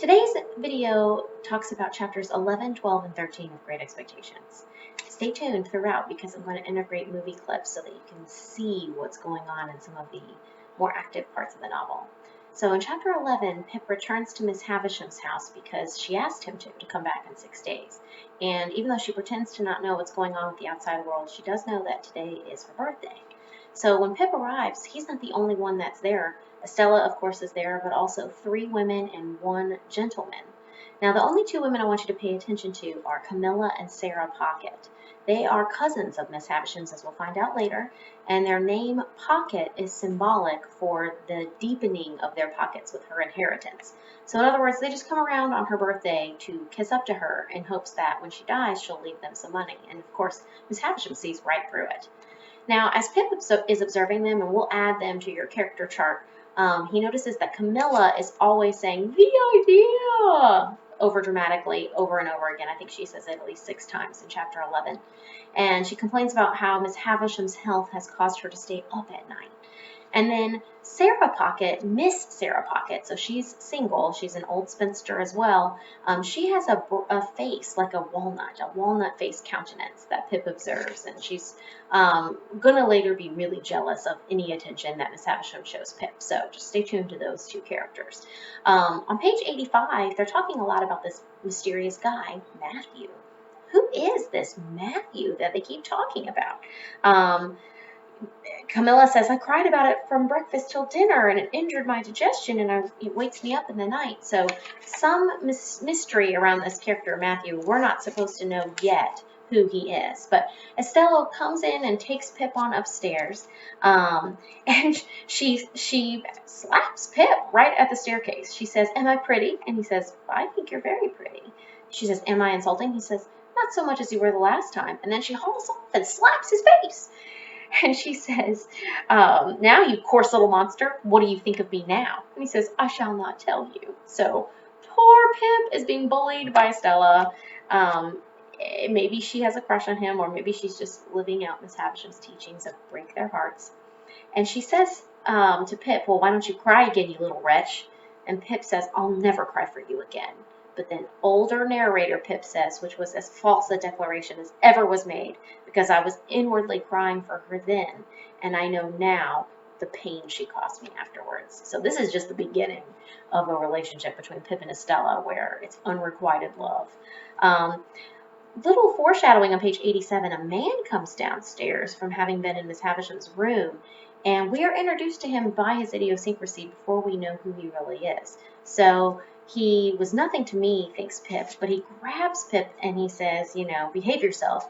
Today's video talks about chapters 11, 12, and 13 of Great Expectations. Stay tuned throughout because I'm going to integrate movie clips so that you can see what's going on in some of the more active parts of the novel. So in chapter 11, Pip returns to Miss Havisham's house because she asked him to come back in 6 days. And even though she pretends to not know what's going on with the outside world, she does know that today is her birthday. So when Pip arrives, he's not the only one that's there. Estella, of course, is there, but also 3 women and 1 gentleman. Now, the only 2 women I want you to pay attention to are Camilla and Sarah Pocket. They are cousins of Miss Havisham's, as we'll find out later, and their name Pocket is symbolic for the deepening of their pockets with her inheritance. So in other words, they just come around on her birthday to kiss up to her in hopes that when she dies, she'll leave them some money. And of course, Miss Havisham sees right through it. Now, as Pip is observing them, and we'll add them to your character chart, he notices that Camilla is always saying, "the idea," over dramatically, over and over again. I think she says it at least 6 times in chapter 11. And she complains about how Miss Havisham's health has caused her to stay up at night. And then Sarah Pocket, Miss Sarah Pocket, so she's single, she's an old spinster as well. She has a face like a walnut face countenance that Pip observes, and she's gonna later be really jealous of any attention that Miss Havisham shows Pip. So just stay tuned to those 2 characters. On page 85, they're talking a lot about this mysterious guy, Matthew. Who is this Matthew that they keep talking about? Camilla says, "I cried about it from breakfast till dinner, and it injured my digestion, and it wakes me up in the night." So some mystery around this character, Matthew. We're not supposed to know yet who he is. But Estella comes in and takes Pip on upstairs, and she slaps Pip right at the staircase. She says, "Am I pretty?" And he says, "I think you're very pretty." She says, "Am I insulting?" He says, "Not so much as you were the last time." And then she hauls off and slaps his face. And she says, "Now, you coarse little monster, what do you think of me now?" And he says, "I shall not tell you." So poor Pip is being bullied by Stella. Maybe she has a crush on him, or maybe she's just living out Miss Havisham's teachings that break their hearts. And she says to Pip, "Well, why don't you cry again, you little wretch?" And Pip says, "I'll never cry for you again." But then older narrator Pip says, which was as false a declaration as ever was made, "Because I was inwardly crying for her then, and I know now the pain she caused me afterwards." So this is just the beginning of a relationship between Pip and Estella where it's unrequited love. Little foreshadowing on page 87, a man comes downstairs from having been in Miss Havisham's room, and we are introduced to him by his idiosyncrasy before we know who he really is. So he was nothing to me, thinks Pip, but he grabs Pip and he says, "Behave yourself."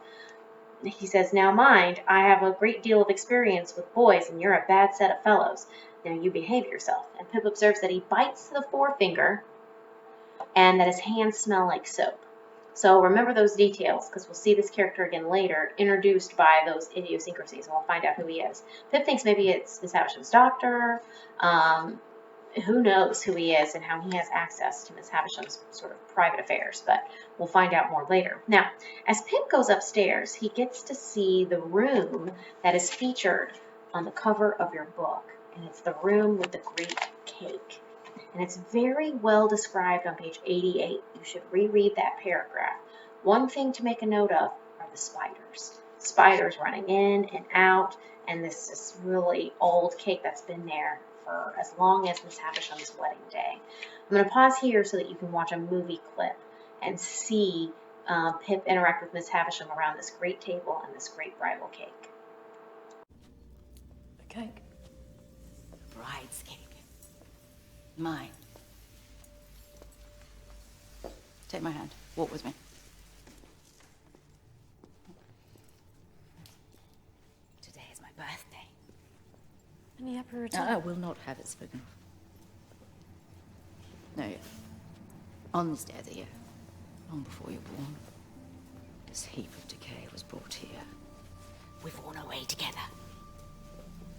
He says, "Now mind, I have a great deal of experience with boys, and you're a bad set of fellows. Now you behave yourself." And Pip observes that he bites the forefinger and that his hands smell like soap. So remember those details, because we'll see this character again later, introduced by those idiosyncrasies, and we'll find out who he is. Pip thinks maybe it's Miss Havisham's doctor. Who knows who he is and how he has access to Miss Havisham's sort of private affairs, but we'll find out more later. Now, as Pip goes upstairs, he gets to see the room that is featured on the cover of your book, and it's the room with the great cake. And it's very well described on page 88. You should reread that paragraph. One thing to make a note of are the spiders. Spiders running in and out, and this really old cake that's been there for as long as Miss Havisham's wedding day. I'm going to pause here so that you can watch a movie clip and see Pip interact with Miss Havisham around this great table and this great bridal cake. The cake? The bride's cake. Mine. Take my hand. Walk with me. Today is my birthday. Any apparition? I will not have it spoken of. No. On this day of the year, long before you were born, this heap of decay was brought here. We've worn away together.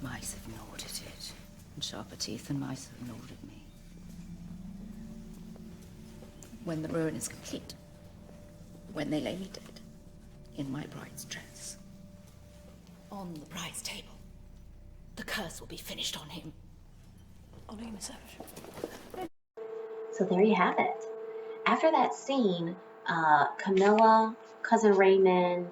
Mice have gnawed at it, and sharper teeth than mice have gnawed at me. When the ruin is complete, when they lay me dead, in my bride's dress, on the bride's table, the curse will be finished on him. On him, Savage. So there you have it. After that scene, Camilla, Cousin Raymond,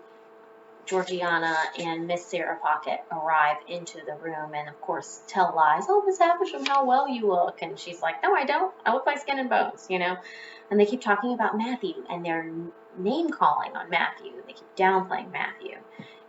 Georgiana, and Miss Sarah Pocket arrive into the room and, of course, tell lies. Oh, Miss Havisham, how well you look. And she's like, no, I don't. I look like skin and bones, you know. And they keep talking about Matthew, and they're name-calling on Matthew. They keep downplaying Matthew.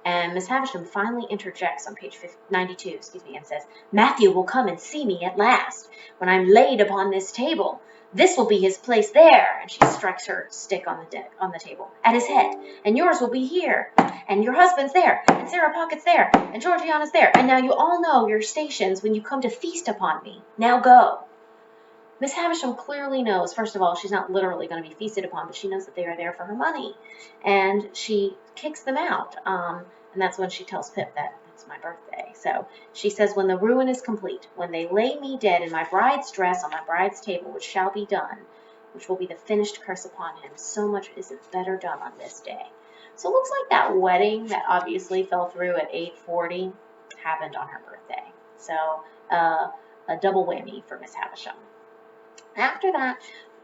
And Miss Havisham finally interjects on page 92, and says, Matthew will come and see me at last, when I'm laid upon this table. This will be his place there. And she strikes her stick on the table, at his head. And yours will be here. And your husband's there. And Sarah Pocket's there. And Georgiana's there. And now you all know your stations when you come to feast upon me. Now go. Miss Havisham clearly knows, first of all, she's not literally going to be feasted upon, but she knows that they are there for her money. And she kicks them out. And that's when she tells Pip that it's my birthday. So she says, when the ruin is complete, when they lay me dead in my bride's dress on my bride's table, which shall be done, which will be the finished curse upon him, so much is it better done on this day. So it looks like that wedding that obviously fell through at 8:40 happened on her birthday. So a double whammy for Miss Havisham. After that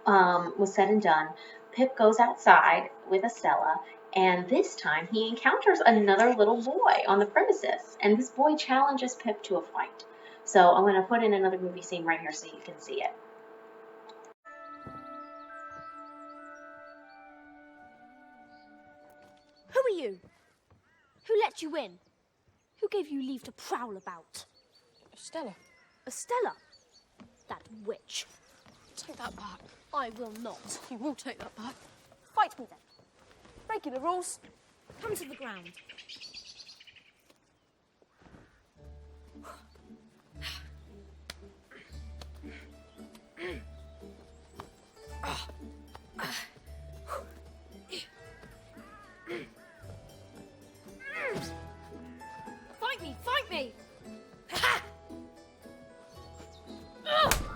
was said and done, Pip goes outside with Estella, and this time he encounters another little boy on the premises, and this boy challenges Pip to a fight. So I'm going to put in another movie scene right here so you can see it. Who are you? Who let you in? Who gave you leave to prowl about? Estella. Estella? That witch. Take that back. I will not. You will take that back. Fight me then. Breaking the rules. Come to the ground. Fight me! Fight me!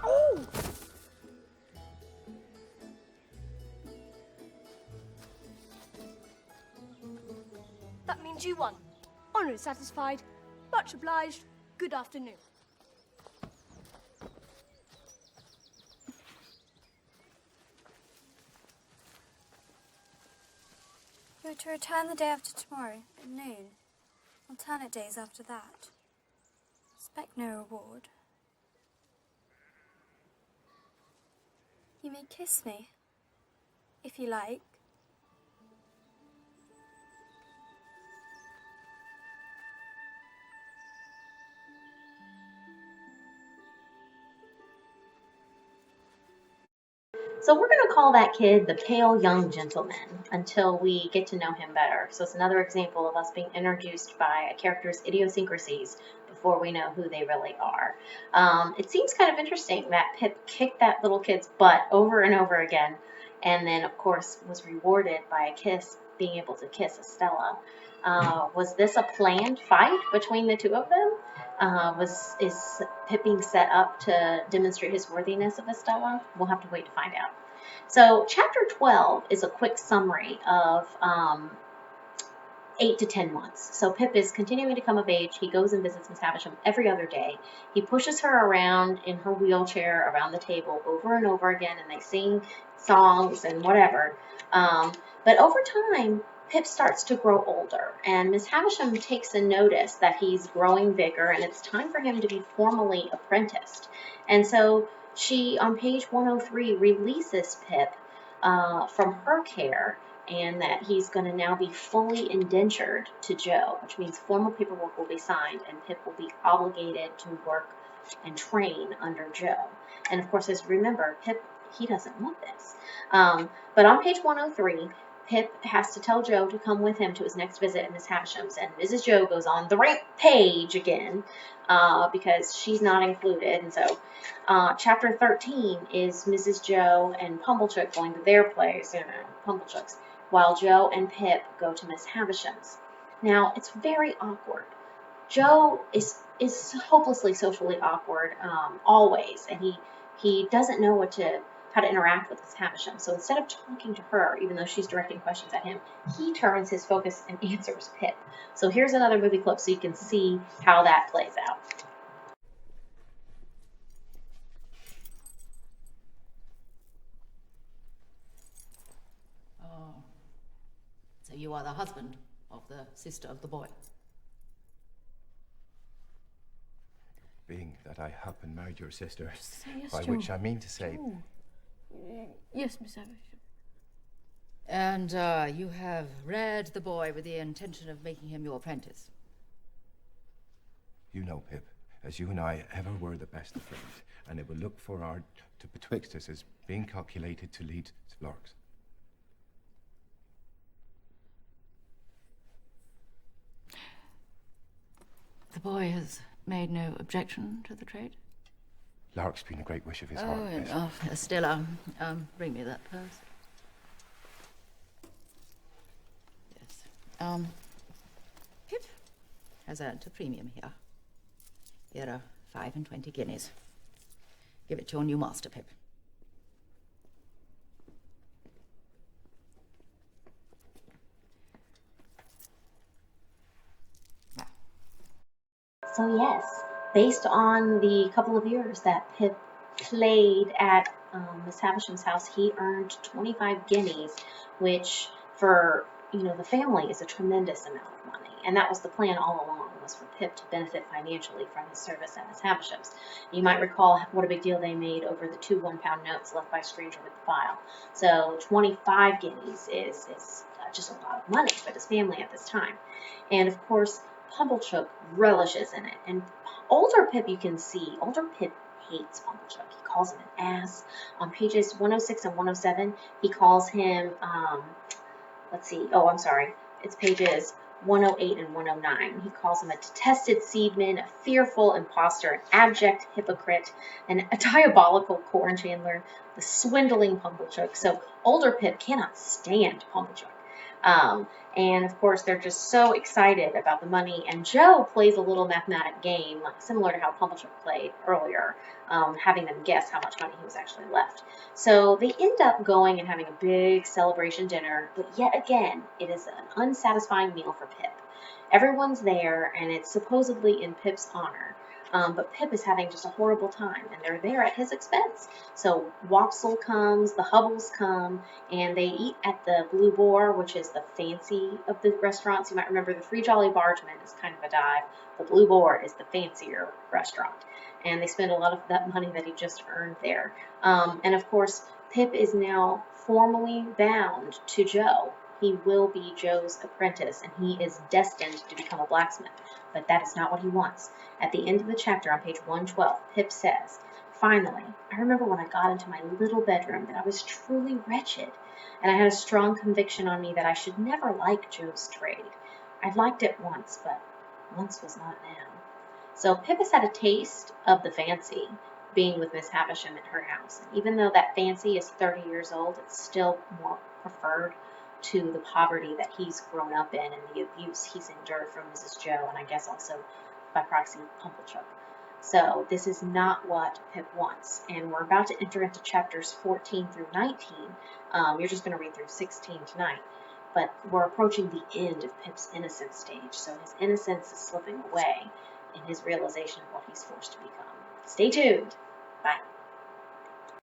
Oh! That means you won. Honour is satisfied. Much obliged. Good afternoon. You're to return the day after tomorrow at noon. Alternate days after that. Expect no reward. You may kiss me, if you like. So we're going to call that kid the pale young gentleman until we get to know him better. So it's another example of us being introduced by a character's idiosyncrasies before we know who they really are. It seems kind of interesting that Pip kicked that little kid's butt over and over again, and then of course was rewarded by a kiss, being able to kiss Estella. Was this a planned fight between the two of them? Is Pip being set up to demonstrate his worthiness of Estella? We'll have to wait to find out. So chapter 12 is a quick summary of 8 to 10 months. So Pip is continuing to come of age. He goes and visits Miss Havisham every other day. He pushes her around in her wheelchair around the table over and over again, and they sing songs and whatever. But over time, Pip starts to grow older, and Miss Havisham takes a notice that he's growing bigger, and it's time for him to be formally apprenticed. And so she, on page 103, releases Pip from her care, and that he's going to now be fully indentured to Joe, which means formal paperwork will be signed, and Pip will be obligated to work and train under Joe. And of course, as you remember, Pip, he doesn't want this. But on page 103, Pip has to tell Joe to come with him to his next visit at Miss Havisham's, and Mrs. Joe goes on the right page again because she's not included. And so chapter 13 is Mrs. Joe and Pumblechook going to their place, Pumblechook's, while Joe and Pip go to Miss Havisham's. Now, it's very awkward. Joe is hopelessly socially awkward always, and he doesn't know how to interact with Miss Havisham. So instead of talking to her, even though she's directing questions at him, he turns his focus and answers Pip. So here's another movie clip so you can see how that plays out. you are the husband of the sister of the boy. Being that I have been married your sister, Say yes, by Joe. which I mean to say... Joe. Yes, Miss Havisham. And you have reared the boy with the intention of making him your apprentice. You know, Pip, as you and I ever were the best of friends, and it will look for our to betwixt us as being calculated to lead to larks. The boy has made no objection to the trade? Lark's been a great wish of his heart, miss. Stella, bring me that purse. Yes. Pip has earned a premium here. Here are 5 and 20 guineas. Give it to your new master, Pip. Now. So yes, based on the couple of years that Pip played at Miss Havisham's house, he earned 25 guineas, which for the family is a tremendous amount of money. And that was the plan all along, was for Pip to benefit financially from his service at Miss Havisham's. You might recall what a big deal they made over the 2 £1 notes left by a stranger with the file. So 25 guineas is just a lot of money for this family at this time. And of course, Pumblechook relishes in it. And older Pip, you can see, older Pip hates Pumblechook. He calls him an ass. On pages 106 and 107, he calls him, it's pages 108 and 109. He calls him a detested seedman, a fearful impostor, an abject hypocrite, and a diabolical corn chandler, the swindling Pumblechook. So older Pip cannot stand Pumblechook. And of course, they're just so excited about the money. And Joe plays a little mathematic game, similar to how Pumblechook played earlier, having them guess how much money he was actually left. So they end up going and having a big celebration dinner, but yet again, it is an unsatisfying meal for Pip. Everyone's there, and it's supposedly in Pip's honor. But Pip is having just a horrible time, and they're there at his expense. So Wopsle comes, the Hubbles come, and they eat at the Blue Boar, which is the fancy of the restaurants. You might remember the Three Jolly Bargemen is kind of a dive. The Blue Boar is the fancier restaurant. And they spend a lot of that money that he just earned there. And of course, Pip is now formally bound to Joe. He will be Joe's apprentice, and he is destined to become a blacksmith. But that is not what he wants. At the end of the chapter on page 112, Pip says, "Finally, I remember when I got into my little bedroom that I was truly wretched, and I had a strong conviction on me that I should never like Joe's trade. I'd liked it once, but once was not now." So Pip has had a taste of the fancy being with Miss Havisham at her house. And even though that fancy is 30 years old, it's still more preferred to the poverty that he's grown up in and the abuse he's endured from Mrs. Joe, and I guess also by proxy Pumblechook. So this is not what Pip wants, and we're about to enter into chapters 14 through 19. You're just going to read through 16 tonight, but we're approaching the end of Pip's innocence stage, so his innocence is slipping away in his realization of what he's forced to become. Stay tuned. Bye.